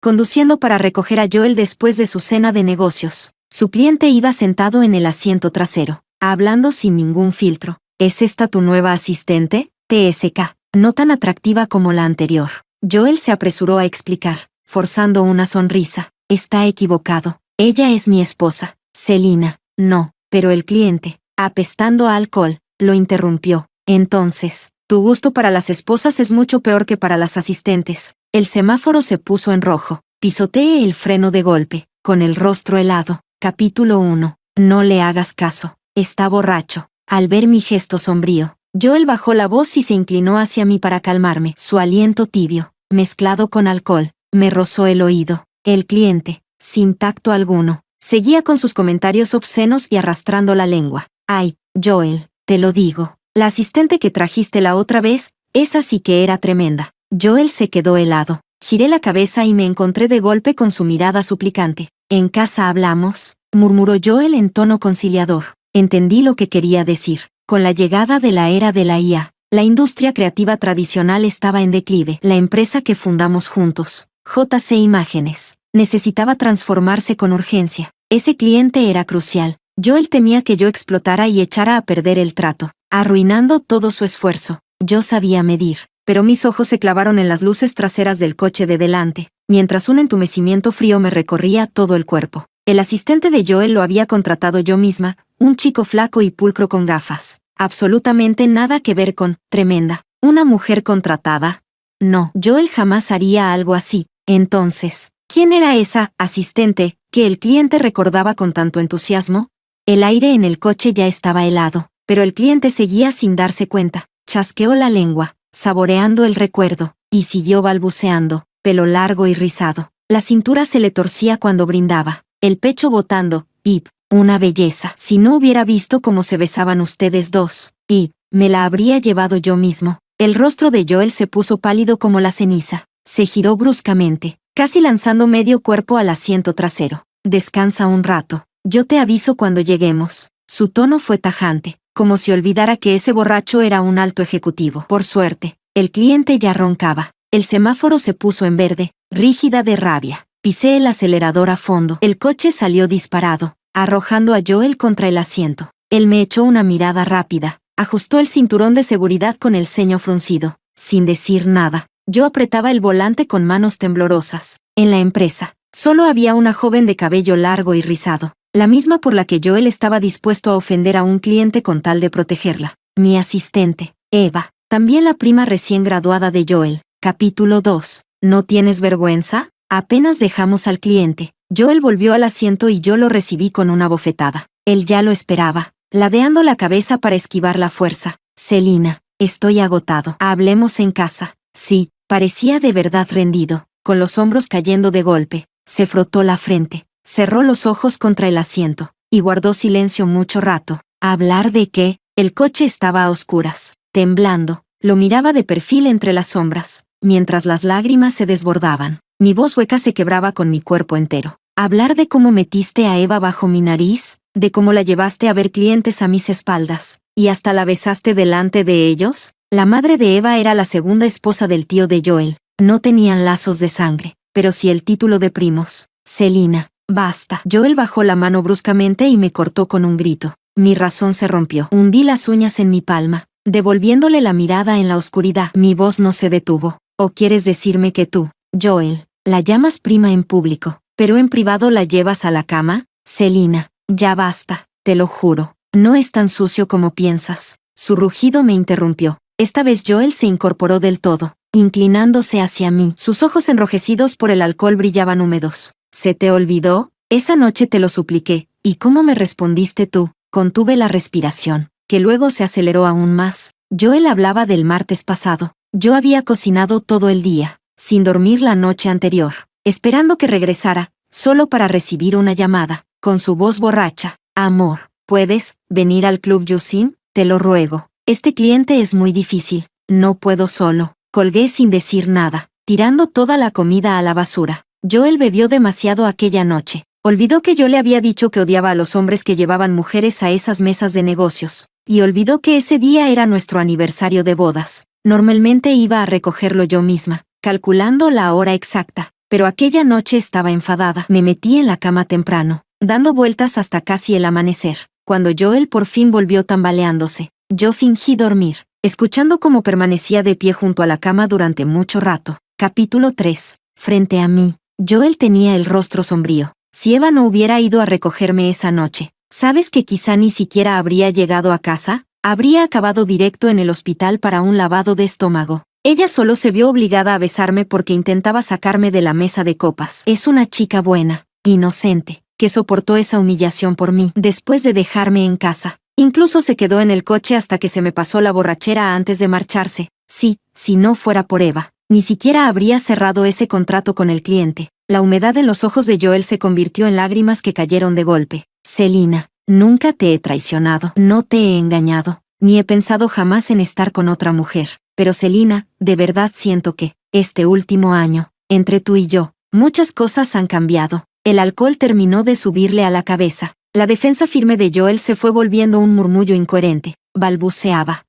conduciendo para recoger a Joel después de su cena de negocios. Su cliente iba sentado en el asiento trasero, hablando sin ningún filtro. ¿Es esta tu nueva asistente? TSK. No tan atractiva como la anterior. Joel se apresuró a explicar, forzando una sonrisa. Está equivocado. Ella es mi esposa, Selina. No, pero el cliente, apestando a alcohol, lo interrumpió. Entonces, tu gusto para las esposas es mucho peor que para las asistentes. El semáforo se puso en rojo. Pisoteé el freno de golpe, con el rostro helado. Capítulo 1. No le hagas caso. Está borracho. Al ver mi gesto sombrío, Joel bajó la voz y se inclinó hacia mí para calmarme. Su aliento tibio, mezclado con alcohol, me rozó el oído. El cliente, sin tacto alguno, seguía con sus comentarios obscenos y arrastrando la lengua. Ay, Joel, te lo digo. La asistente que trajiste la otra vez, esa sí que era tremenda. Joel se quedó helado. Giré la cabeza y me encontré de golpe con su mirada suplicante. En casa hablamos, murmuró Joel en tono conciliador. Entendí lo que quería decir. Con la llegada de la era de la IA, la industria creativa tradicional estaba en declive. La empresa que fundamos juntos, JC Imágenes, necesitaba transformarse con urgencia. Ese cliente era crucial. Joel temía que yo explotara y echara a perder el trato, arruinando todo su esfuerzo. Yo sabía medir, pero mis ojos se clavaron en las luces traseras del coche de delante, mientras un entumecimiento frío me recorría todo el cuerpo. El asistente de Joel lo había contratado yo misma, un chico flaco y pulcro con gafas. Absolutamente nada que ver con tremenda. ¿Una mujer contratada? No, Joel jamás haría algo así. Entonces, ¿quién era esa asistente que el cliente recordaba con tanto entusiasmo? El aire en el coche ya estaba helado, pero el cliente seguía sin darse cuenta. Chasqueó la lengua, saboreando el recuerdo, y siguió balbuceando, pelo largo y rizado. La cintura se le torcía cuando brindaba, el pecho botando. Ip, una belleza. Si no hubiera visto cómo se besaban ustedes dos, Ip, me la habría llevado yo mismo. El rostro de Joel se puso pálido como la ceniza. Se giró bruscamente, casi lanzando medio cuerpo al asiento trasero. Descansa un rato. Yo te aviso cuando lleguemos. Su tono fue tajante, como si olvidara que ese borracho era un alto ejecutivo. Por suerte, el cliente ya roncaba. El semáforo se puso en verde, rígida de rabia. Pisé el acelerador a fondo. El coche salió disparado, arrojando a Joel contra el asiento. Él me echó una mirada rápida, ajustó el cinturón de seguridad con el ceño fruncido. Sin decir nada, yo apretaba el volante con manos temblorosas. En la empresa, solo había una joven de cabello largo y rizado, la misma por la que Joel estaba dispuesto a ofender a un cliente con tal de protegerla. Mi asistente, Eva, también la prima recién graduada de Joel. Capítulo 2. ¿No tienes vergüenza? Apenas dejamos al cliente, Joel volvió al asiento y yo lo recibí con una bofetada. Él ya lo esperaba, ladeando la cabeza para esquivar la fuerza. Selina, estoy agotado. Hablemos en casa. Sí, parecía de verdad rendido, con los hombros cayendo de golpe. Se frotó la frente, cerró los ojos contra el asiento, y guardó silencio mucho rato. ¿Hablar de qué? El coche estaba a oscuras. Temblando, lo miraba de perfil entre las sombras, mientras las lágrimas se desbordaban. Mi voz hueca se quebraba con mi cuerpo entero. Hablar de cómo metiste a Eva bajo mi nariz, de cómo la llevaste a ver clientes a mis espaldas, y hasta la besaste delante de ellos. La madre de Eva era la segunda esposa del tío de Joel. No tenían lazos de sangre, pero sí el título de primos. Selina, basta. Joel bajó la mano bruscamente y me cortó con un grito. Mi razón se rompió. Hundí las uñas en mi palma, devolviéndole la mirada en la oscuridad. Mi voz no se detuvo. ¿O quieres decirme que tú, Joel, la llamas prima en público, pero en privado la llevas a la cama? Selina, ya basta, te lo juro. No es tan sucio como piensas. Su rugido me interrumpió. Esta vez Joel se incorporó del todo, inclinándose hacia mí. Sus ojos enrojecidos por el alcohol brillaban húmedos. ¿Se te olvidó? Esa noche te lo supliqué. ¿Y cómo me respondiste tú? Contuve la respiración, que luego se aceleró aún más. Joel hablaba del martes pasado. Yo había cocinado todo el día, sin dormir la noche anterior, esperando que regresara, solo para recibir una llamada, con su voz borracha. Amor, ¿puedes venir al Club Yusin? Te lo ruego. Este cliente es muy difícil. No puedo solo. Colgué sin decir nada, tirando toda la comida a la basura. Joel bebió demasiado aquella noche. Olvidó que yo le había dicho que odiaba a los hombres que llevaban mujeres a esas mesas de negocios, y olvidó que ese día era nuestro aniversario de bodas. Normalmente iba a recogerlo yo misma, calculando la hora exacta. pero aquella noche estaba enfadada. Me metí en la cama temprano, dando vueltas hasta casi el amanecer. Cuando Joel por fin volvió tambaleándose, yo fingí dormir, escuchando cómo permanecía de pie junto a la cama durante mucho rato. Capítulo 3. Frente a mí, Joel tenía el rostro sombrío. Si Eva no hubiera ido a recogerme esa noche, ¿sabes que quizá ni siquiera habría llegado a casa? Habría acabado directo en el hospital para un lavado de estómago. Ella solo se vio obligada a besarme porque intentaba sacarme de la mesa de copas. Es una chica buena, inocente, que soportó esa humillación por mí después de dejarme en casa. Incluso se quedó en el coche hasta que se me pasó la borrachera antes de marcharse. Sí, si no fuera por Eva, ni siquiera habría cerrado ese contrato con el cliente. La humedad en los ojos de Joel se convirtió en lágrimas que cayeron de golpe. Selina, nunca te he traicionado, no te he engañado, ni he pensado jamás en estar con otra mujer. Pero Selina, de verdad siento que, este último año, entre tú y yo, muchas cosas han cambiado. El alcohol terminó de subirle a la cabeza. La defensa firme de Joel se fue volviendo un murmullo incoherente. Balbuceaba,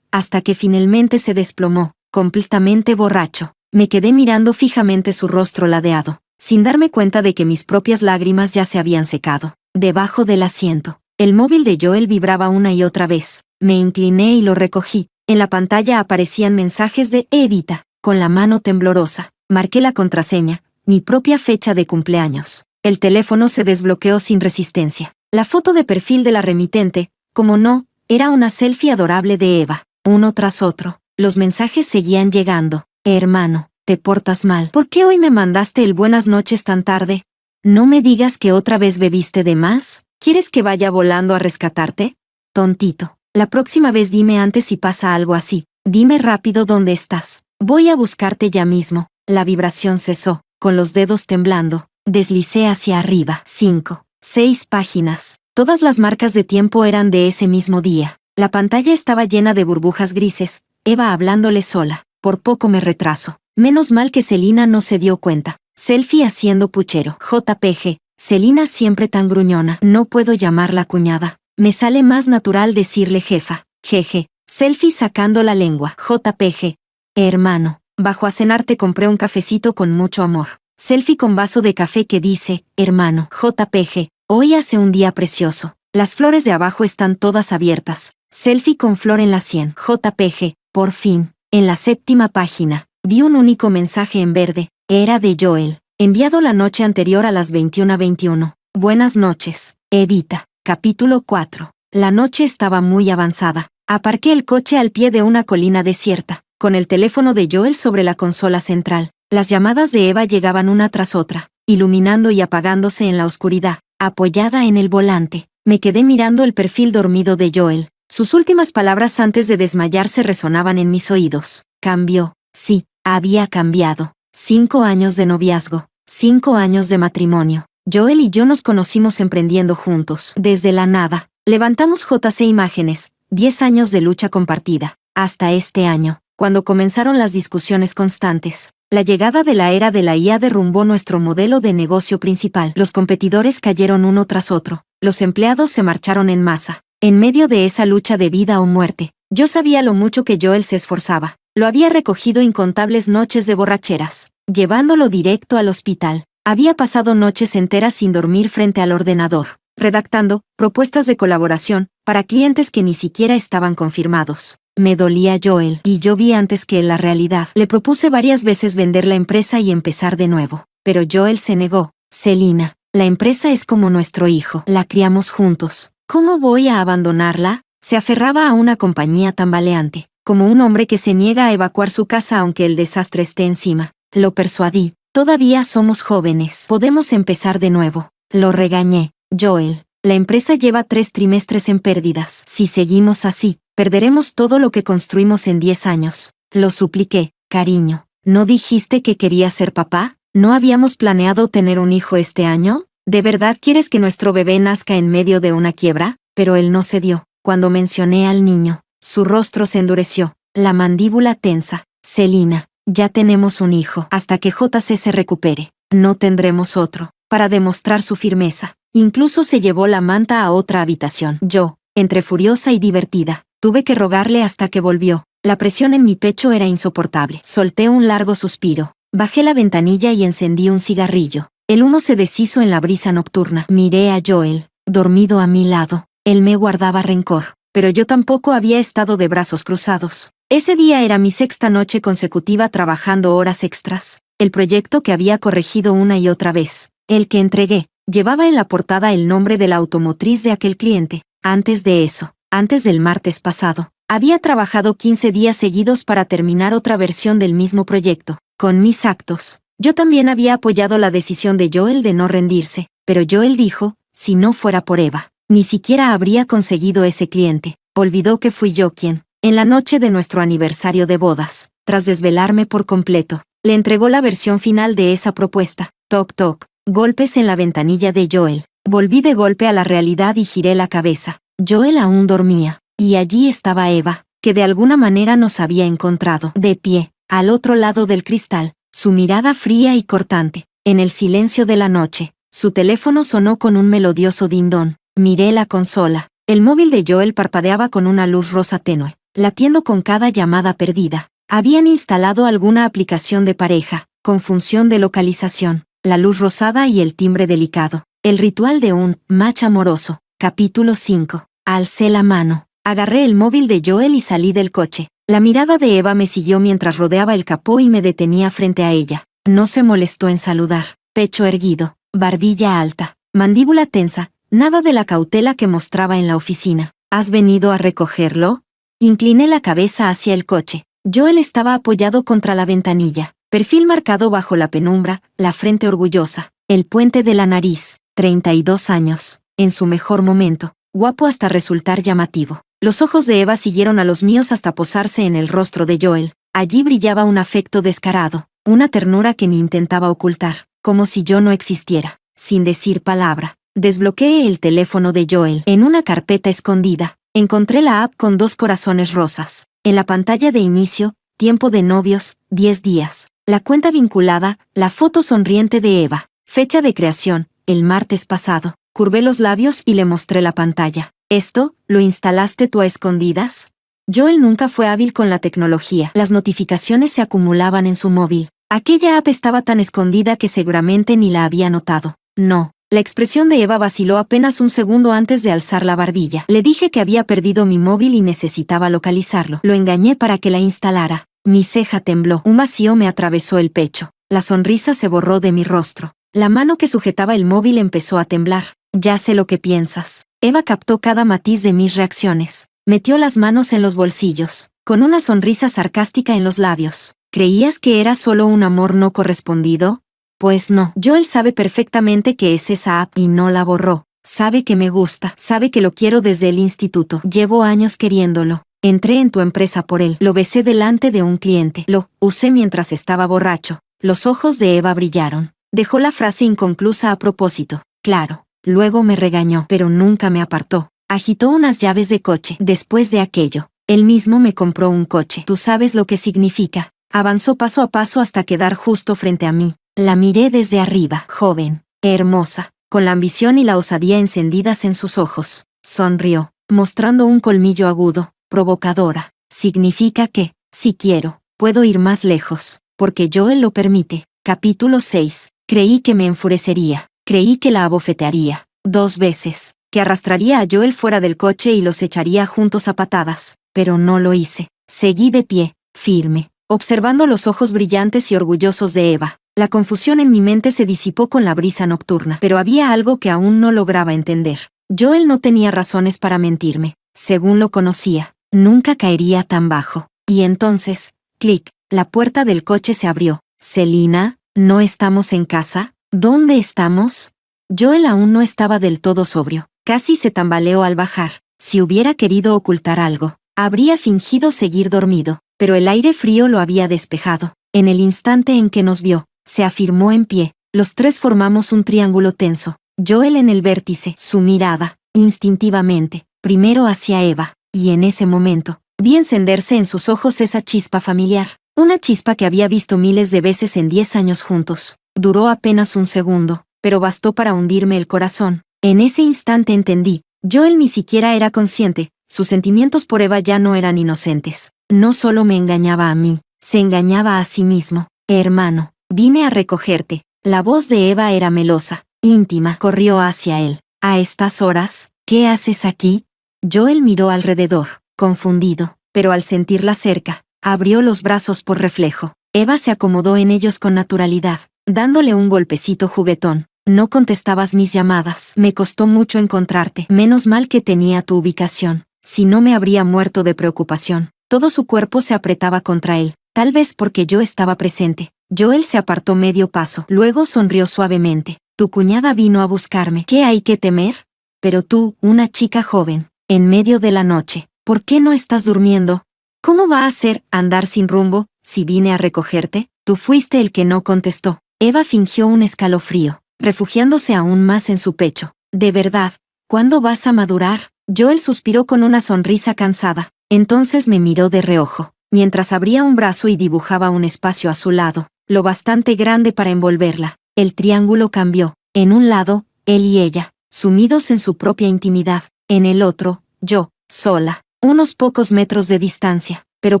hasta que finalmente se desplomó, completamente borracho. Me quedé mirando fijamente su rostro ladeado, sin darme cuenta de que mis propias lágrimas ya se habían secado. Debajo del asiento, el móvil de Joel vibraba una y otra vez. Me incliné y lo recogí. En la pantalla aparecían mensajes de Evita. Con la mano temblorosa, marqué la contraseña, mi propia fecha de cumpleaños. El teléfono se desbloqueó sin resistencia. La foto de perfil de la remitente, como no, era una selfie adorable de Eva. Uno tras otro, los mensajes seguían llegando. Hermano, te portas mal. ¿Por qué hoy me mandaste el buenas noches tan tarde? No me digas que otra vez bebiste de más. ¿Quieres que vaya volando a rescatarte? Tontito. La próxima vez dime antes si pasa algo así. Dime rápido dónde estás. Voy a buscarte ya mismo. La vibración cesó. Con los dedos temblando, deslicé hacia arriba. 5, 6 páginas. Todas las marcas de tiempo eran de ese mismo día. La pantalla estaba llena de burbujas grises. Eva hablándole sola. Por poco me retraso. Menos mal que Selina no se dio cuenta. Selfie haciendo puchero. JPG. Selina siempre tan gruñona. No puedo llamarla cuñada. Me sale más natural decirle jefa. Jeje. Selfie sacando la lengua. JPG. Hermano, bajo a cenar te compré un cafecito con mucho amor. Selfie con vaso de café que dice, hermano. JPG. Hoy hace un día precioso. Las flores de abajo están todas abiertas. Selfie con flor en la sien. JPG. Por fin, en la 7ª página, vi un único mensaje en verde. Era de Joel, enviado la noche anterior a las 21:21. Buenas noches, Evita. Capítulo 4. La noche estaba muy avanzada. Aparqué el coche al pie de una colina desierta, con el teléfono de Joel sobre la consola central. Las llamadas de Eva llegaban una tras otra, iluminando y apagándose en la oscuridad. Apoyada en el volante, me quedé mirando el perfil dormido de Joel. Sus últimas palabras antes de desmayarse resonaban en mis oídos. Cambió. Sí, había cambiado. 5 años de noviazgo. 5 años de matrimonio. Joel y yo nos conocimos emprendiendo juntos. Desde la nada. Levantamos JC Imágenes. 10 años de lucha compartida. Hasta este año, cuando comenzaron las discusiones constantes. La llegada de la era de la IA derrumbó nuestro modelo de negocio principal. Los competidores cayeron uno tras otro. Los empleados se marcharon en masa. En medio de esa lucha de vida o muerte, yo sabía lo mucho que Joel se esforzaba. Lo había recogido incontables noches de borracheras, llevándolo directo al hospital. Había pasado noches enteras sin dormir frente al ordenador, redactando propuestas de colaboración para clientes que ni siquiera estaban confirmados. Me dolía Joel, y yo vi antes que la realidad. Le propuse varias veces vender la empresa y empezar de nuevo, pero Joel se negó. Selina, la empresa es como nuestro hijo, la criamos juntos. ¿Cómo voy a abandonarla? Se aferraba a una compañía tambaleante, como un hombre que se niega a evacuar su casa aunque el desastre esté encima. Lo persuadí. Todavía somos jóvenes. Podemos empezar de nuevo. Lo regañé. Joel, la empresa lleva 3 trimestres en pérdidas. Si seguimos así, perderemos todo lo que construimos en 10 años. Lo supliqué. Cariño, ¿no dijiste que querías ser papá? ¿No habíamos planeado tener un hijo este año? ¿De verdad quieres que nuestro bebé nazca en medio de una quiebra? Pero él no cedió. Cuando mencioné al niño, su rostro se endureció, la mandíbula tensa. Selina, ya tenemos un hijo. Hasta que JC se recupere, no tendremos otro. Para demostrar su firmeza, incluso se llevó la manta a otra habitación. Yo, entre furiosa y divertida, tuve que rogarle hasta que volvió. La presión en mi pecho era insoportable. Solté un largo suspiro. Bajé la ventanilla y encendí un cigarrillo. El humo se deshizo en la brisa nocturna. Miré a Joel, dormido a mi lado. Él me guardaba rencor, pero yo tampoco había estado de brazos cruzados. Ese día era mi sexta noche consecutiva trabajando horas extras. El proyecto que había corregido una y otra vez, el que entregué, llevaba en la portada el nombre de la automotriz de aquel cliente. Antes de eso, antes del martes pasado, había trabajado 15 días seguidos para terminar otra versión del mismo proyecto. Con mis actos, yo también había apoyado la decisión de Joel de no rendirse, pero Joel dijo, si no fuera por Eva, ni siquiera habría conseguido ese cliente. Olvidó que fui yo quien, en la noche de nuestro aniversario de bodas, tras desvelarme por completo, le entregó la versión final de esa propuesta. Toc toc, golpes en la ventanilla de Joel. Volví de golpe a la realidad y giré la cabeza. Joel aún dormía, y allí estaba Eva, que de alguna manera nos había encontrado, de pie, al otro lado del cristal, su mirada fría y cortante. En el silencio de la noche, su teléfono sonó con un melodioso dindón. Miré la consola. El móvil de Joel parpadeaba con una luz rosa tenue, latiendo con cada llamada perdida. Habían instalado alguna aplicación de pareja, con función de localización, la luz rosada y el timbre delicado. El ritual de un match amoroso. Capítulo 5. Alcé la mano. Agarré el móvil de Joel y salí del coche. La mirada de Eva me siguió mientras rodeaba el capó y me detenía frente a ella. No se molestó en saludar. Pecho erguido, barbilla alta, mandíbula tensa, nada de la cautela que mostraba en la oficina. ¿Has venido a recogerlo? Incliné la cabeza hacia el coche. Joel estaba apoyado contra la ventanilla, perfil marcado bajo la penumbra, la frente orgullosa, el puente de la nariz, 32 años, en su mejor momento, guapo hasta resultar llamativo. Los ojos de Eva siguieron a los míos hasta posarse en el rostro de Joel. Allí brillaba un afecto descarado, una ternura que ni intentaba ocultar, como si yo no existiera. Sin decir palabra, desbloqueé el teléfono de Joel. En una carpeta escondida, encontré la app con 2 corazones rosas. En la pantalla de inicio, tiempo de novios, 10 días. La cuenta vinculada, la foto sonriente de Eva. Fecha de creación, el martes pasado. Curvé los labios y le mostré la pantalla. ¿Esto, lo instalaste tú a escondidas? Joel nunca fue hábil con la tecnología. Las notificaciones se acumulaban en su móvil. Aquella app estaba tan escondida que seguramente ni la había notado. No. La expresión de Eva vaciló apenas un segundo antes de alzar la barbilla. Le dije que había perdido mi móvil y necesitaba localizarlo. Lo engañé para que la instalara. Mi ceja tembló. Un vacío me atravesó el pecho. La sonrisa se borró de mi rostro. La mano que sujetaba el móvil empezó a temblar. Ya sé lo que piensas. Eva captó cada matiz de mis reacciones. Metió las manos en los bolsillos, con una sonrisa sarcástica en los labios. ¿Creías que era solo un amor no correspondido? Pues no. Joel sabe perfectamente que es esa app y no la borró. Sabe que me gusta, sabe que lo quiero desde el instituto. Llevo años queriéndolo. Entré en tu empresa por él. Lo besé delante de un cliente. Lo usé mientras estaba borracho. Los ojos de Eva brillaron. Dejó la frase inconclusa a propósito. Claro. Luego me regañó, pero nunca me apartó. Agitó unas llaves de coche. Después de aquello, él mismo me compró un coche. Tú sabes lo que significa. Avanzó paso a paso hasta quedar justo frente a mí. La miré desde arriba, joven, hermosa, con la ambición y la osadía encendidas en sus ojos. Sonrió, mostrando un colmillo agudo, provocadora. Significa que, si quiero, puedo ir más lejos, porque Joel lo permite. Capítulo 6. Creí que me enfurecería. Creí que la abofetearía 2 veces, que arrastraría a Joel fuera del coche y los echaría juntos a patadas, pero no lo hice. Seguí de pie, firme, observando los ojos brillantes y orgullosos de Eva. La confusión en mi mente se disipó con la brisa nocturna, pero había algo que aún no lograba entender. Joel no tenía razones para mentirme. Según lo conocía, nunca caería tan bajo. Y entonces, clic, la puerta del coche se abrió. «Celina, ¿no estamos en casa? ¿Dónde estamos?» Joel aún no estaba del todo sobrio. Casi se tambaleó al bajar. Si hubiera querido ocultar algo, habría fingido seguir dormido, pero el aire frío lo había despejado. En el instante en que nos vio, se afirmó en pie. Los 3 formamos un triángulo tenso. Joel en el vértice, su mirada, instintivamente, primero hacia Eva, y en ese momento, vi encenderse en sus ojos esa chispa familiar. Una chispa que había visto miles de veces en 10 años juntos. Duró apenas un segundo, pero bastó para hundirme el corazón. En ese instante entendí. Joel ni siquiera era consciente. Sus sentimientos por Eva ya no eran inocentes. No solo me engañaba a mí, se engañaba a sí mismo. Hermano, Vine a recogerte. La voz de Eva era melosa, íntima. Corrió hacia él. ¿A estas horas? ¿Qué haces aquí? Joel miró alrededor, confundido, pero al sentirla cerca, abrió los brazos por reflejo. Eva se acomodó en ellos con naturalidad, dándole un golpecito juguetón. No contestabas mis llamadas. Me costó mucho encontrarte. Menos mal que tenía tu ubicación. Si no me habría muerto de preocupación. Todo su cuerpo se apretaba contra él, tal vez porque yo estaba presente. Joel se apartó medio paso, luego sonrió suavemente. Tu cuñada vino a buscarme. ¿Qué hay que temer? Pero tú, una chica joven, en medio de la noche, ¿por qué no estás durmiendo? ¿Cómo va a ser andar sin rumbo, si vine a recogerte? Tú fuiste el que no contestó. Eva fingió un escalofrío, refugiándose aún más en su pecho. ¿De verdad? ¿Cuándo vas a madurar? Joel suspiró con una sonrisa cansada. Entonces me miró de reojo, mientras abría un brazo y dibujaba un espacio a su lado, lo bastante grande para envolverla. El triángulo cambió. En un lado, él y ella, sumidos en su propia intimidad. En el otro, yo, sola. Unos pocos metros de distancia, pero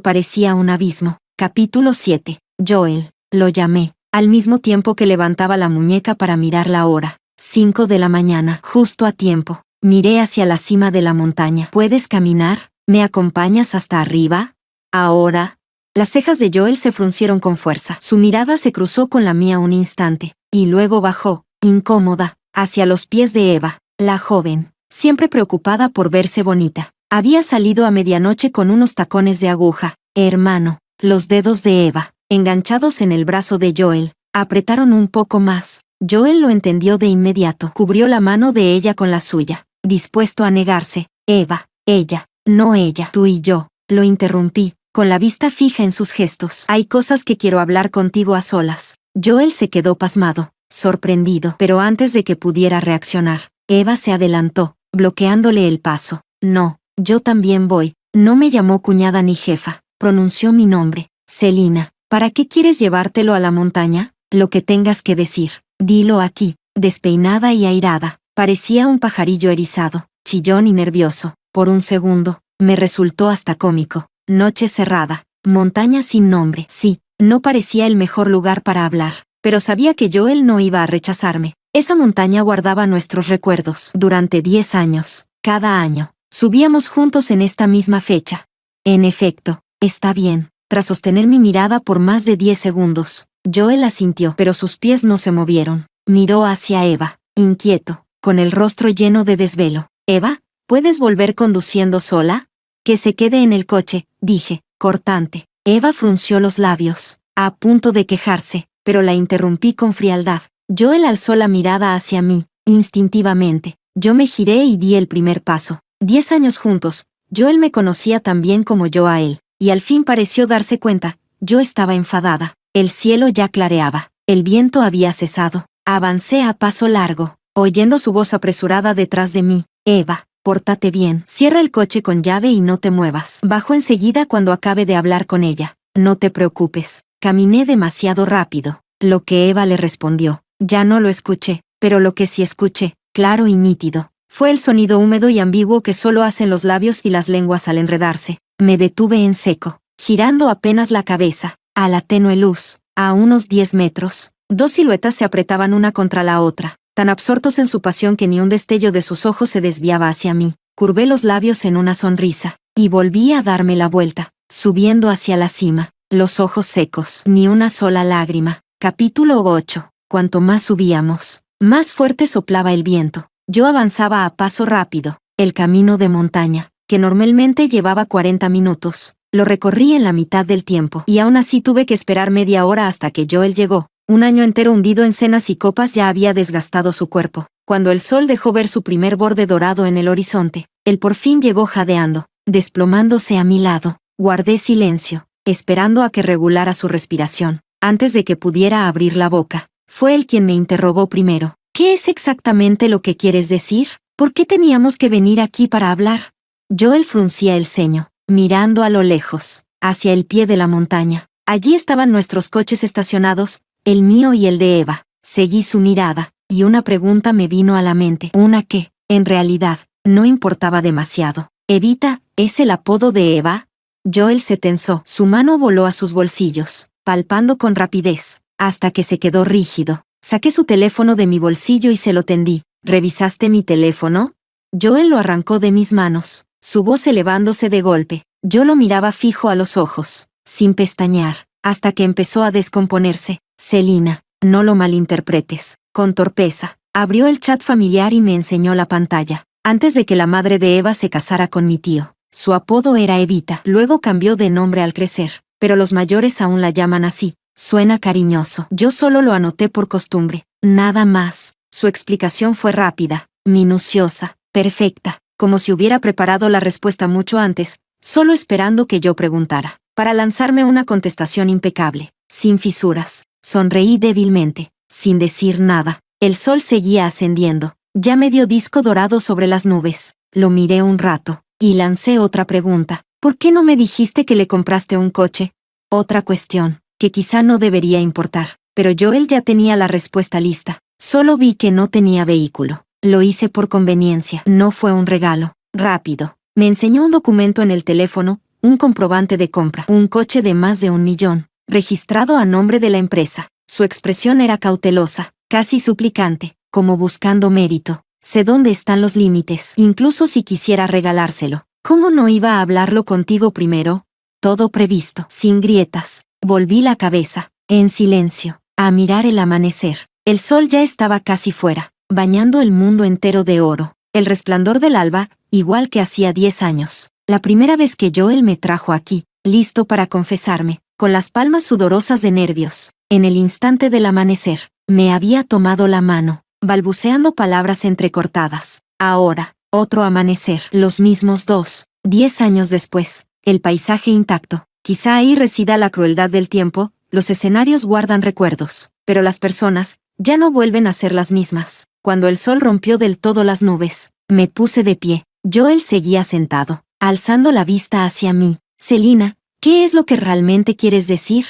parecía un abismo. Capítulo 7. Joel. Lo llamé, al mismo tiempo que levantaba la muñeca para mirar la hora. 5 de la mañana, justo a tiempo. Miré hacia la cima de la montaña. ¿Puedes caminar? ¿Me acompañas hasta arriba? ¿Ahora? Las cejas de Joel se fruncieron con fuerza. Su mirada se cruzó con la mía un instante, y luego bajó, incómoda, hacia los pies de Eva, la joven, siempre preocupada por verse bonita. Había salido a medianoche con unos tacones de aguja. Hermano, los dedos de Eva, enganchados en el brazo de Joel, apretaron un poco más. Joel lo entendió de inmediato. Cubrió la mano de ella con la suya, dispuesto a negarse. Eva, ella, no ella. Tú y yo. Lo interrumpí, con la vista fija en sus gestos. Hay cosas que quiero hablar contigo a solas. Joel se quedó pasmado, sorprendido, pero antes de que pudiera reaccionar, Eva se adelantó, bloqueándole el paso. No, yo también voy. No me llamó cuñada ni jefa, pronunció mi nombre. Celina, ¿para qué quieres llevártelo a la montaña? Lo que tengas que decir, dilo aquí. Despeinada y airada, parecía un pajarillo erizado, chillón y nervioso. Por un segundo, me resultó hasta cómico. Noche cerrada, montaña sin nombre. Sí, no parecía el mejor lugar para hablar, pero sabía que Joel no iba a rechazarme. Esa montaña guardaba nuestros recuerdos. Durante 10 años, cada año, subíamos juntos en esta misma fecha. En efecto, está bien. Tras sostener mi mirada por más de 10 segundos, Joel asintió, pero sus pies no se movieron. Miró hacia Eva, inquieto, con el rostro lleno de desvelo. Eva, ¿puedes volver conduciendo sola? Que se quede en el coche, dije, cortante. Eva frunció los labios, a punto de quejarse, pero la interrumpí con frialdad. Joel alzó la mirada hacia mí, instintivamente. Yo me giré y di el primer paso. 10 años juntos, Joel me conocía tan bien como yo a él, y al fin pareció darse cuenta. Yo estaba enfadada. El cielo ya clareaba. El viento había cesado. Avancé a paso largo, oyendo su voz apresurada detrás de mí. Eva, pórtate bien. Cierra el coche con llave y no te muevas. Bajo enseguida cuando acabe de hablar con ella. No te preocupes. Caminé demasiado rápido. Lo que Eva le respondió, ya no lo escuché, pero lo que sí escuché, claro y nítido, fue el sonido húmedo y ambiguo que solo hacen los labios y las lenguas al enredarse. Me detuve en seco, girando apenas la cabeza, a la tenue luz, a unos 10 metros. Dos siluetas se apretaban una contra la otra, tan absortos en su pasión que ni un destello de sus ojos se desviaba hacia mí. Curvé los labios en una sonrisa, y volví a darme la vuelta, subiendo hacia la cima, los ojos secos, ni una sola lágrima. Capítulo 8. Cuanto más subíamos, más fuerte soplaba el viento. Yo avanzaba a paso rápido. El camino de montaña, que normalmente llevaba 40 minutos, lo recorrí en la mitad del tiempo, y aún así tuve que esperar media hora hasta que Joel llegó. Un año entero hundido en cenas y copas ya había desgastado su cuerpo. Cuando el sol dejó ver su primer borde dorado en el horizonte, él por fin llegó jadeando, desplomándose a mi lado. Guardé silencio, esperando a que regulara su respiración. Antes de que pudiera abrir la boca, fue él quien me interrogó primero. ¿Qué es exactamente lo que quieres decir? ¿Por qué teníamos que venir aquí para hablar? Joel fruncía el ceño, mirando a lo lejos, hacia el pie de la montaña. Allí estaban nuestros coches estacionados, el mío y el de Eva. Seguí su mirada, y una pregunta me vino a la mente. Una que, en realidad, no importaba demasiado. ¿Evita es el apodo de Eva? Joel se tensó. Su mano voló a sus bolsillos, palpando con rapidez. hasta que se quedó rígido. Saqué su teléfono de mi bolsillo y se lo tendí. ¿Revisaste mi teléfono? Joel lo arrancó de mis manos, su voz elevándose de golpe. Yo lo miraba fijo a los ojos, sin pestañear, hasta que empezó a descomponerse. Selina, no lo malinterpretes. Con torpeza, abrió el chat familiar y me enseñó la pantalla. Antes de que la madre de Eva se casara con mi tío, su apodo era Evita. Luego cambió de nombre al crecer, pero los mayores aún la llaman así. Suena cariñoso. Yo solo lo anoté por costumbre, nada más. Su explicación fue rápida, minuciosa, perfecta, como si hubiera preparado la respuesta mucho antes, solo esperando que yo preguntara, para lanzarme una contestación impecable, sin fisuras. Sonreí débilmente, sin decir nada. El sol seguía ascendiendo, ya medio disco dorado sobre las nubes. Lo miré un rato, y lancé otra pregunta. ¿Por qué no me dijiste que le compraste un coche? Otra cuestión, que quizá no debería importar, pero Joel ya tenía la respuesta lista. Solo vi que no tenía vehículo. Lo hice por conveniencia, no fue un regalo. Rápido. Me enseñó un documento en el teléfono, un comprobante de compra. Un coche de más de 1 millón, registrado a nombre de la empresa. Su expresión era cautelosa, casi suplicante, como buscando mérito. Sé dónde están los límites, incluso si quisiera regalárselo. ¿Cómo no iba a hablarlo contigo primero? Todo previsto, sin grietas. Volví la cabeza, en silencio, a mirar el amanecer. El sol ya estaba casi fuera, bañando el mundo entero de oro. El resplandor del alba, igual que hacía 10 años. La primera vez que Joel me trajo aquí, listo para confesarme, con las palmas sudorosas de nervios. En el instante del amanecer, me había tomado la mano, balbuceando palabras entrecortadas. Ahora, otro amanecer, los mismos dos. 10 años después, el paisaje intacto. Quizá ahí resida la crueldad del tiempo, los escenarios guardan recuerdos, pero las personas ya no vuelven a ser las mismas. Cuando el sol rompió del todo las nubes, me puse de pie. Joel seguía sentado, alzando la vista hacia mí. Selina, ¿qué es lo que realmente quieres decir?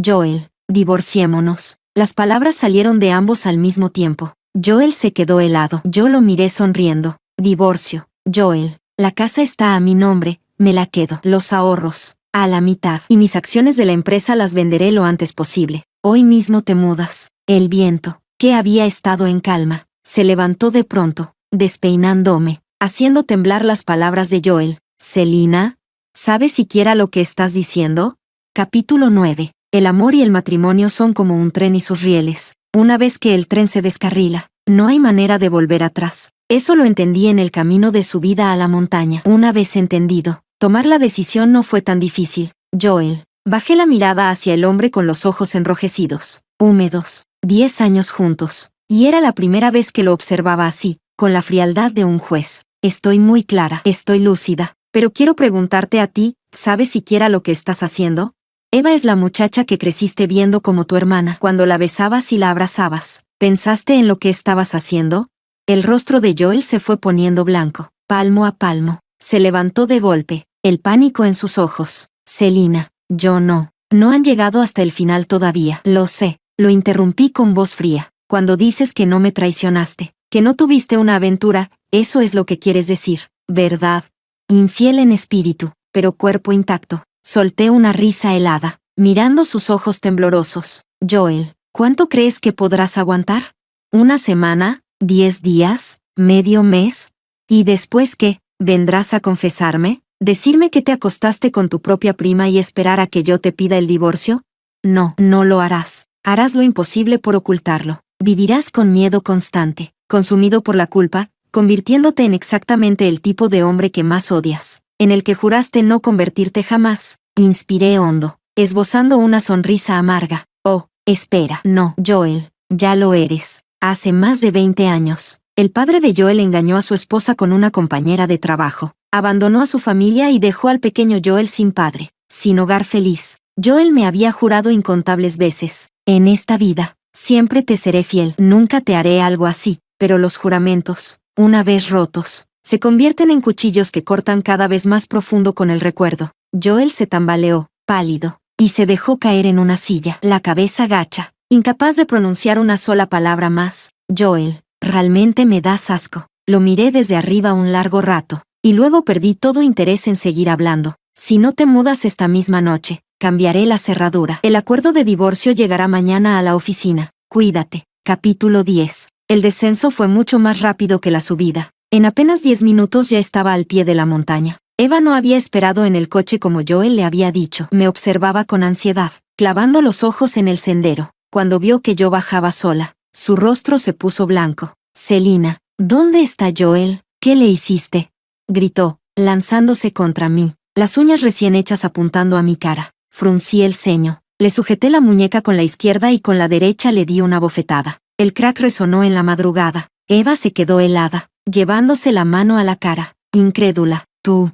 Joel, divorciémonos. Las palabras salieron de ambos al mismo tiempo. Joel se quedó helado. Yo lo miré sonriendo. Divorcio, Joel. La casa está a mi nombre, me la quedo. Los ahorros, a la mitad. Y mis acciones de la empresa las venderé lo antes posible. Hoy mismo te mudas. El viento, que había estado en calma, se levantó de pronto, despeinándome, haciendo temblar las palabras de Joel. Selina, ¿sabes siquiera lo que estás diciendo? Capítulo 9. El amor y el matrimonio son como un tren y sus rieles. Una vez que el tren se descarrila, no hay manera de volver atrás. Eso lo entendí en el camino de subida a la montaña. Una vez entendido, tomar la decisión no fue tan difícil. Joel. Bajé la mirada hacia el hombre con los ojos enrojecidos, húmedos. 10 años juntos. Y era la primera vez que lo observaba así, con la frialdad de un juez. Estoy muy clara, estoy lúcida. Pero quiero preguntarte a ti, ¿sabes siquiera lo que estás haciendo? Eva es la muchacha que creciste viendo como tu hermana. Cuando la besabas y la abrazabas, ¿pensaste en lo que estabas haciendo? El rostro de Joel se fue poniendo blanco, palmo a palmo. Se levantó de golpe, el pánico en sus ojos. Selina, yo no. No han llegado hasta el final todavía. Lo sé. Lo interrumpí con voz fría. Cuando dices que no me traicionaste, que no tuviste una aventura, eso es lo que quieres decir, ¿verdad? Infiel en espíritu, pero cuerpo intacto. Solté una risa helada, mirando sus ojos temblorosos. Joel, ¿cuánto crees que podrás aguantar? ¿Una semana? ¿10 días? ¿Medio mes? ¿Y después qué? ¿Vendrás a confesarme? ¿Decirme que te acostaste con tu propia prima y esperar a que yo te pida el divorcio? No, no lo harás. Harás lo imposible por ocultarlo. Vivirás con miedo constante, consumido por la culpa, convirtiéndote en exactamente el tipo de hombre que más odias, en el que juraste no convertirte jamás. Inspiré hondo, esbozando una sonrisa amarga. Oh, espera, no, Joel, ya lo eres. Hace más de 20 años, el padre de Joel engañó a su esposa con una compañera de trabajo, abandonó a su familia y dejó al pequeño Joel sin padre, sin hogar feliz. Joel me había jurado incontables veces, en esta vida, siempre te seré fiel, nunca te haré algo así, pero los juramentos, una vez rotos, se convierten en cuchillos que cortan cada vez más profundo con el recuerdo. Joel se tambaleó, pálido, y se dejó caer en una silla, la cabeza gacha, incapaz de pronunciar una sola palabra más. Joel, realmente me das asco. Lo miré desde arriba un largo rato, y luego perdí todo interés en seguir hablando. Si no te mudas esta misma noche, cambiaré la cerradura. El acuerdo de divorcio llegará mañana a la oficina. Cuídate. Capítulo 10. El descenso fue mucho más rápido que la subida. En apenas 10 minutos ya estaba al pie de la montaña. Eva no había esperado en el coche como Joel le había dicho. Me observaba con ansiedad, clavando los ojos en el sendero. Cuando vio que yo bajaba sola, su rostro se puso blanco. Selina, ¿dónde está Joel? ¿Qué le hiciste? Gritó, lanzándose contra mí, las uñas recién hechas apuntando a mi cara. Fruncí el ceño. Le sujeté la muñeca con la izquierda y con la derecha le di una bofetada. El crack resonó en la madrugada. Eva se quedó helada, llevándose la mano a la cara, incrédula. ¿Tú?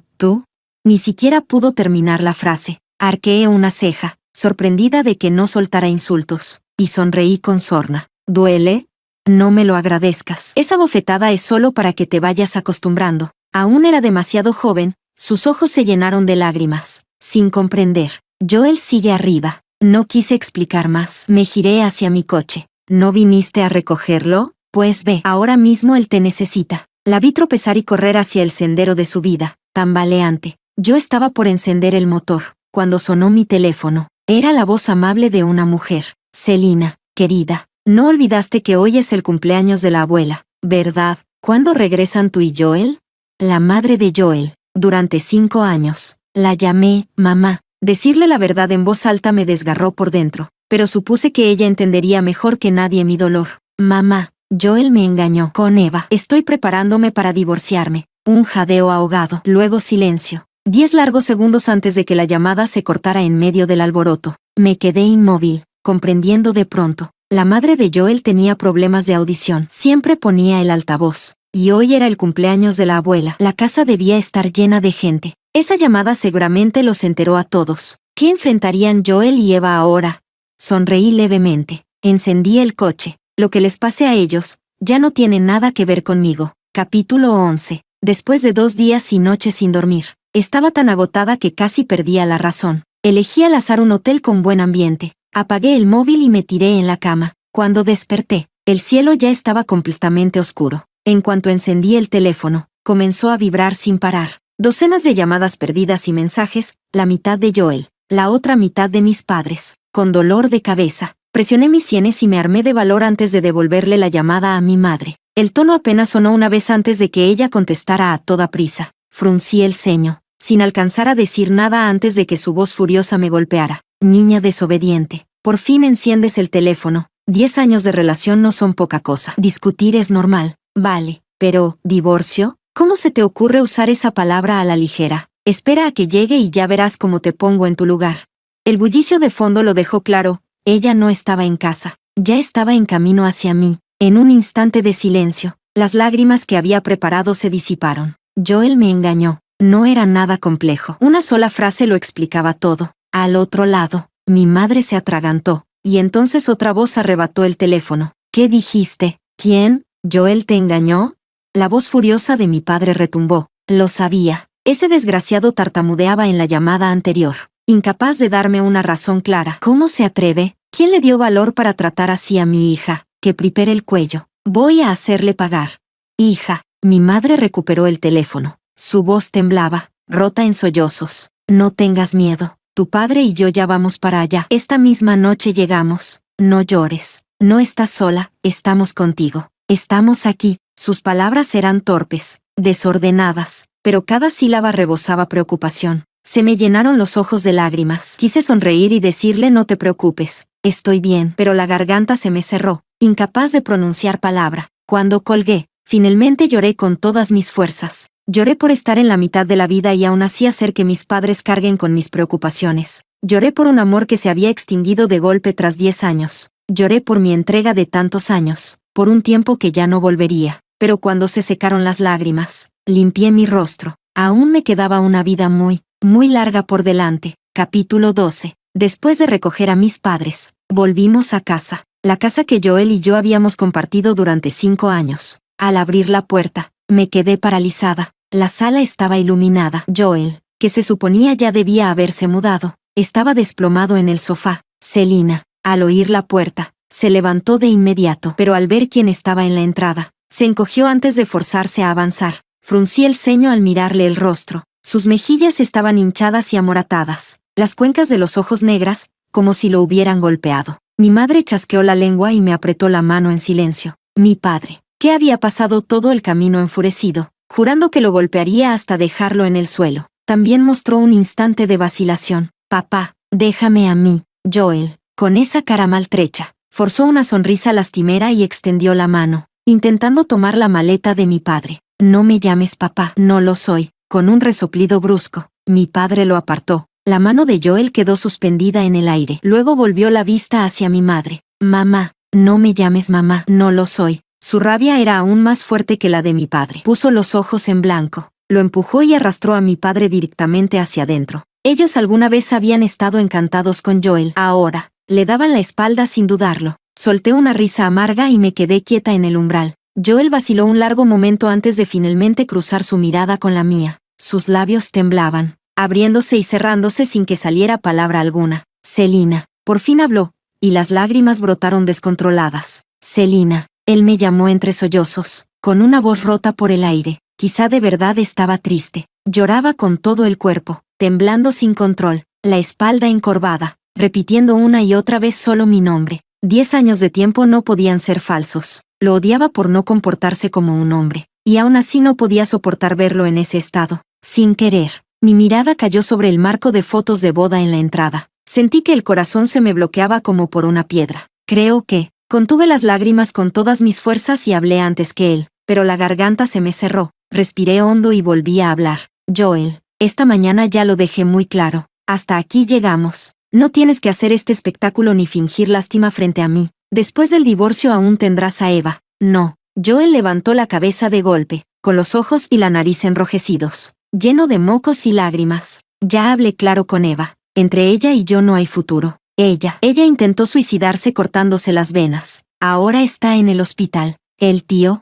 Ni siquiera pudo terminar la frase. Arqueé una ceja, sorprendida de que no soltara insultos, y sonreí con sorna. ¿Duele? No me lo agradezcas. Esa bofetada es solo para que te vayas acostumbrando. Aún era demasiado joven, sus ojos se llenaron de lágrimas, sin comprender. Joel sigue arriba. No quise explicar más. Me giré hacia mi coche. ¿No viniste a recogerlo? Pues ve, ahora mismo él te necesita. La vi tropezar y correr hacia el sendero de subida, tambaleante. Yo estaba por encender el motor, cuando sonó mi teléfono. Era la voz amable de una mujer. Selina, querida, no olvidaste que hoy es el cumpleaños de la abuela, ¿verdad? ¿Cuándo regresan tú y Joel? La madre de Joel, durante 5 años. La llamé mamá. Decirle la verdad en voz alta me desgarró por dentro, pero supuse que ella entendería mejor que nadie mi dolor. Mamá, Joel me engañó con Eva. Estoy preparándome para divorciarme. Un jadeo ahogado, luego silencio. 10 largos segundos antes de que la llamada se cortara en medio del alboroto. Me quedé inmóvil, comprendiendo de pronto. La madre de Joel tenía problemas de audición. Siempre ponía el altavoz. Y hoy era el cumpleaños de la abuela. La casa debía estar llena de gente. Esa llamada seguramente los enteró a todos. ¿Qué enfrentarían Joel y Eva ahora? Sonreí levemente. Encendí el coche. Lo que les pase a ellos, ya no tiene nada que ver conmigo. Capítulo 11. Después de 2 días y noches sin dormir, estaba tan agotada que casi perdía la razón. Elegí al azar un hotel con buen ambiente. Apagué el móvil y me tiré en la cama. Cuando desperté, el cielo ya estaba completamente oscuro. En cuanto encendí el teléfono, comenzó a vibrar sin parar. Docenas de llamadas perdidas y mensajes, la mitad de Joel, la otra mitad de mis padres. Con dolor de cabeza, presioné mis sienes y me armé de valor antes de devolverle la llamada a mi madre. El tono apenas sonó una vez antes de que ella contestara a toda prisa. Fruncí el ceño, sin alcanzar a decir nada antes de que su voz furiosa me golpeara. Niña desobediente, por fin enciendes el teléfono. 10 años de relación no son poca cosa. Discutir es normal, vale, pero, ¿divorcio? ¿Cómo se te ocurre usar esa palabra a la ligera? Espera a que llegue y ya verás cómo te pongo en tu lugar. El bullicio de fondo lo dejó claro, ella no estaba en casa, ya estaba en camino hacia mí. En un instante de silencio, las lágrimas que había preparado se disiparon. Joel me engañó, no era nada complejo. Una sola frase lo explicaba todo. Al otro lado, mi madre se atragantó, y entonces otra voz arrebató el teléfono. ¿Qué dijiste? ¿Quién? ¿Joel te engañó? La voz furiosa de mi padre retumbó. Lo sabía. Ese desgraciado tartamudeaba en la llamada anterior, incapaz de darme una razón clara. ¿Cómo se atreve? ¿Quién le dio valor para tratar así a mi hija? Que pripere el cuello. Voy a hacerle pagar. Hija, mi madre recuperó el teléfono. Su voz temblaba, rota en sollozos. No tengas miedo. Tu padre y yo ya vamos para allá. Esta misma noche llegamos. No llores. No estás sola, estamos contigo. Estamos aquí. Sus palabras eran torpes, desordenadas, pero cada sílaba rebosaba preocupación. Se me llenaron los ojos de lágrimas. Quise sonreír y decirle no te preocupes, estoy bien, pero la garganta se me cerró, incapaz de pronunciar palabra. Cuando colgué, finalmente lloré con todas mis fuerzas. Lloré por estar en la mitad de la vida y aún así hacer que mis padres carguen con mis preocupaciones. Lloré por un amor que se había extinguido de golpe tras 10 años. Lloré por mi entrega de tantos años, por un tiempo que ya no volvería. Pero cuando se secaron las lágrimas, limpié mi rostro. Aún me quedaba una vida muy larga por delante. Capítulo 12. Después de recoger a mis padres, volvimos a casa. La casa que Joel y yo habíamos compartido durante 5 años. Al abrir la puerta, me quedé paralizada. La sala estaba iluminada. Joel, que se suponía ya debía haberse mudado, estaba desplomado en el sofá. Selina, al oír la puerta, se levantó de inmediato, pero al ver quién estaba en la entrada, se encogió antes de forzarse a avanzar. Fruncí el ceño al mirarle el rostro. Sus mejillas estaban hinchadas y amoratadas. las cuencas de los ojos negras, como si lo hubieran golpeado. Mi madre chasqueó la lengua y me apretó la mano en silencio. Mi padre, que había pasado todo el camino enfurecido, jurando que lo golpearía hasta dejarlo en el suelo, también mostró un instante de vacilación. Papá, déjame a mí. Joel, con esa cara maltrecha, forzó una sonrisa lastimera y extendió la mano, intentando tomar la maleta de mi padre. No me llames papá. No lo soy. Con un resoplido brusco, mi padre lo apartó. La mano de Joel quedó suspendida en el aire. Luego volvió la vista hacia mi madre. Mamá, no me llames mamá. No lo soy. Su rabia era aún más fuerte que la de mi padre. Puso los ojos en blanco, lo empujó y arrastró a mi padre directamente hacia adentro. Ellos alguna vez habían estado encantados con Joel. Ahora, le daban la espalda sin dudarlo. Solté una risa amarga y me quedé quieta en el umbral. Joel vaciló un largo momento antes de finalmente cruzar su mirada con la mía. Sus labios temblaban, abriéndose y cerrándose sin que saliera palabra alguna. Celina, por fin habló, y las lágrimas brotaron descontroladas. Celina, él me llamó entre sollozos, con una voz rota por el aire. Quizá de verdad estaba triste. Lloraba con todo el cuerpo, temblando sin control, la espalda encorvada, repitiendo una y otra vez solo mi nombre. 10 años de tiempo no podían ser falsos. Lo odiaba por no comportarse como un hombre, y aún así no podía soportar verlo en ese estado. Sin querer, mi mirada cayó sobre el marco de fotos de boda en la entrada. Sentí que el corazón se me bloqueaba como por una piedra. Creo que contuve las lágrimas con todas mis fuerzas y hablé antes que él, pero la garganta se me cerró. Respiré hondo y volví a hablar. Joel, esta mañana ya lo dejé muy claro. Hasta aquí llegamos. No tienes que hacer este espectáculo ni fingir lástima frente a mí. Después del divorcio aún tendrás a Eva. No. Joel levantó la cabeza de golpe, con los ojos y la nariz enrojecidos, lleno de mocos y lágrimas. Ya hablé claro con Eva. Entre ella y yo no hay futuro. Ella intentó suicidarse cortándose las venas. Ahora está en el hospital. El tío,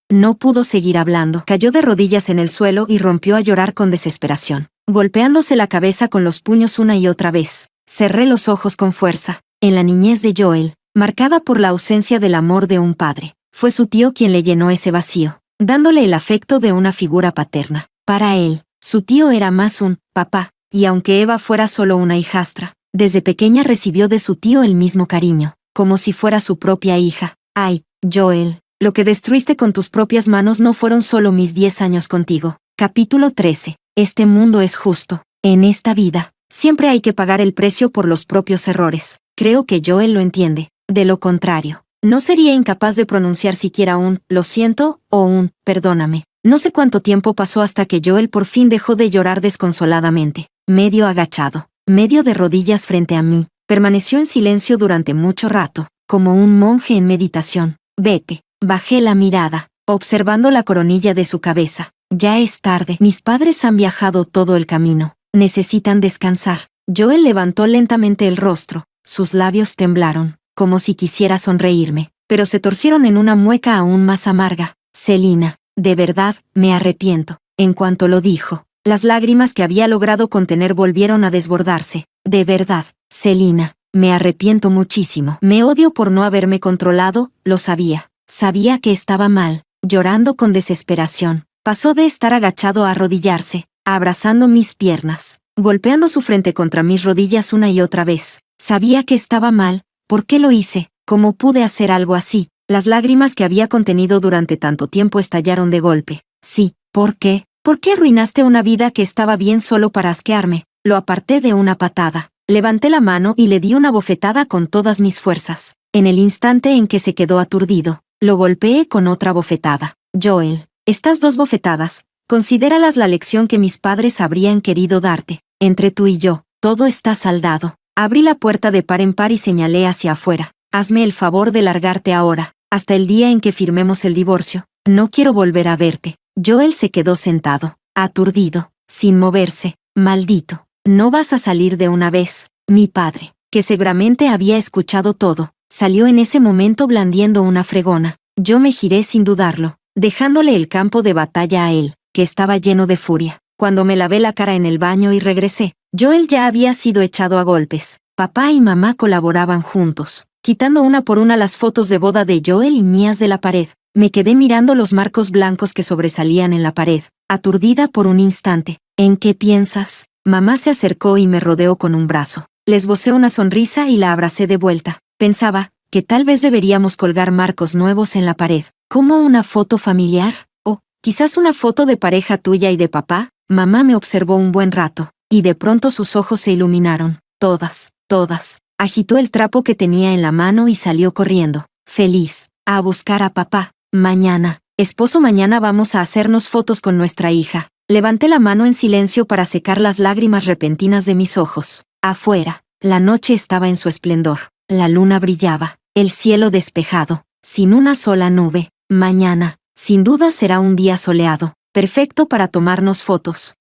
no pudo seguir hablando. Cayó de rodillas en el suelo y rompió a llorar con desesperación, golpeándose la cabeza con los puños una y otra vez. Cerré los ojos con fuerza. En la niñez de Joel, marcada por la ausencia del amor de un padre, fue su tío quien le llenó ese vacío, dándole el afecto de una figura paterna. Para él, su tío era más un papá, y aunque Eva fuera solo una hijastra, desde pequeña recibió de su tío el mismo cariño, como si fuera su propia hija. Ay, Joel, lo que destruiste con tus propias manos no fueron solo mis 10 años contigo. Capítulo 13. Este mundo es justo. En esta vida, siempre hay que pagar el precio por los propios errores. Creo que Joel lo entiende. De lo contrario, no sería incapaz de pronunciar siquiera un «lo siento» o un «perdóname». No sé cuánto tiempo pasó hasta que Joel por fin dejó de llorar desconsoladamente. Medio agachado, medio de rodillas frente a mí, permaneció en silencio durante mucho rato, como un monje en meditación. Vete. Bajé la mirada, observando la coronilla de su cabeza. Ya es tarde. Mis padres han viajado todo el camino. Necesitan descansar. Joel levantó lentamente el rostro. Sus labios temblaron, como si quisiera sonreírme, pero se torcieron en una mueca aún más amarga. Celina, de verdad, me arrepiento. En cuanto lo dijo, las lágrimas que había logrado contener volvieron a desbordarse. De verdad, Celina, me arrepiento muchísimo. Me odio por no haberme controlado, lo sabía. Sabía que estaba mal. Llorando con desesperación, pasó de estar agachado a arrodillarse, abrazando mis piernas, golpeando su frente contra mis rodillas una y otra vez. Sabía que estaba mal. ¿Por qué lo hice? ¿Cómo pude hacer algo así? Las lágrimas que había contenido durante tanto tiempo estallaron de golpe. Sí, ¿por qué? ¿Por qué arruinaste una vida que estaba bien solo para asquearme? Lo aparté de una patada. Levanté la mano y le di una bofetada con todas mis fuerzas. En el instante en que se quedó aturdido, lo golpeé con otra bofetada. Joel, estas 2 bofetadas, considéralas la lección que mis padres habrían querido darte. Entre tú y yo, todo está saldado. Abrí la puerta de par en par y señalé hacia afuera. Hazme el favor de largarte ahora, hasta el día en que firmemos el divorcio. No quiero volver a verte. Joel se quedó sentado, aturdido, sin moverse. Maldito, no vas a salir de una vez. Mi padre, que seguramente había escuchado todo, salió en ese momento blandiendo una fregona. Yo me giré sin dudarlo, dejándole el campo de batalla a él, que estaba lleno de furia. Cuando me lavé la cara en el baño y regresé, Joel ya había sido echado a golpes. Papá y mamá colaboraban juntos, quitando una por una las fotos de boda de Joel y mías de la pared. Me quedé mirando los marcos blancos que sobresalían en la pared, aturdida por un instante. ¿En qué piensas? Mamá se acercó y me rodeó con un brazo. Le esbocé una sonrisa y la abracé de vuelta. Pensaba que tal vez deberíamos colgar marcos nuevos en la pared. ¿Como una foto familiar? O quizás una foto de pareja tuya y de papá. Mamá me observó un buen rato, y de pronto sus ojos se iluminaron. Todas, todas. Agitó el trapo que tenía en la mano y salió corriendo, feliz, a buscar a papá. Mañana, esposo, mañana vamos a hacernos fotos con nuestra hija. Levanté la mano en silencio para secar las lágrimas repentinas de mis ojos. Afuera, la noche estaba en su esplendor. La luna brillaba, el cielo despejado, sin una sola nube. Mañana, sin duda será un día soleado, perfecto para tomarnos fotos.